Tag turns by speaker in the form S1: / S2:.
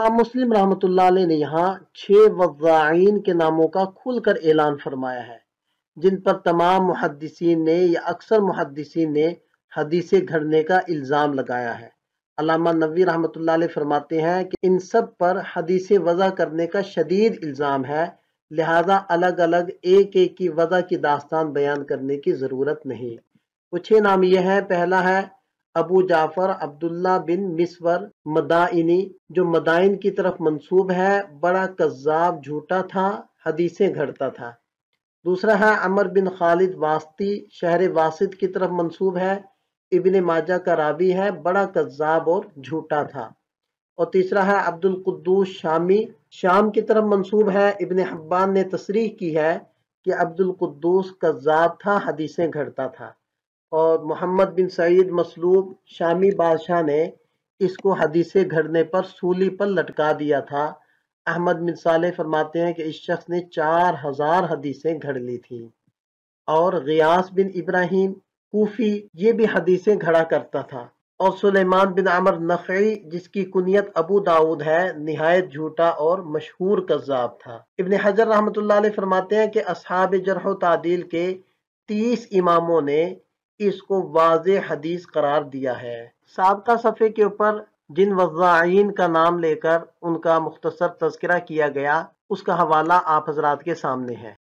S1: इमाम मुस्लिम रहमतुल्लाह अलैह ने यहाँ 6 वज़्ज़ाइन के नामों का खुलकर ऐलान फरमाया है, जिन पर तमाम मुहद्दिसीन ने या अक्सर मुहद्दिसीन ने हदीसें घड़ने का इल्ज़ाम लगाया है। अल्लामा नबवी रहमतुल्लाह अलैह फरमाते हैं कि इन सब पर हदीसें वज़ा करने का शदीद इल्ज़ाम है, लिहाजा अलग अलग एक एक की वज़ा की दास्तान बयान करने की ज़रूरत नहीं। कुछ नाम यह है, पहला है अबू जाफर अब्दुल्ला बिन मिसवर मदाइनी, जो मदाइन की तरफ मंसूब है, बड़ा कज़्ज़ाब झूठा था, हदीसें घड़ता था। दूसरा है अमर बिन खालिद वास्ती, शहर वासित की तरफ मंसूब है, इब्ने माजा का रावी है, बड़ा कज़्ज़ाब और झूठा था। और तीसरा है अब्दुल कुद्दूस शामी, शाम की तरफ मंसूब है, इब्ने हब्बान ने तसरीह की है कि अब्दुल कुद्दूस कज़्ज़ाब था, हदीसें घड़ता था। और मोहम्मद बिन सईद मसलूब शामी बादशाह ने इसको हदीसें घड़ने पर सूली पर लटका दिया था। अहमद बिन सालेह फरमाते हैं कि इस शख्स ने 4000 हदीसें घड़ ली थी। और गियास बिन इब्राहिम कूफी, ये भी हदीसें घड़ा करता था। और सुलेमान बिन अमर नखई, जिसकी कुनियत अबू दाऊद है, निहायत झूठा और मशहूर कज़्ज़ाब था। इब्ने हजर रहमतुल्लाह अलैह फरमाते हैं कि असहाब जरह व तादील के 30 इमामों ने इसको वाज़े हदीस करार दिया है। साबका सफ़े के ऊपर जिन वज़्ज़ाइन का नाम लेकर उनका मुख्तसर तज़किरा किया गया, उसका हवाला आप हज़रात के सामने है।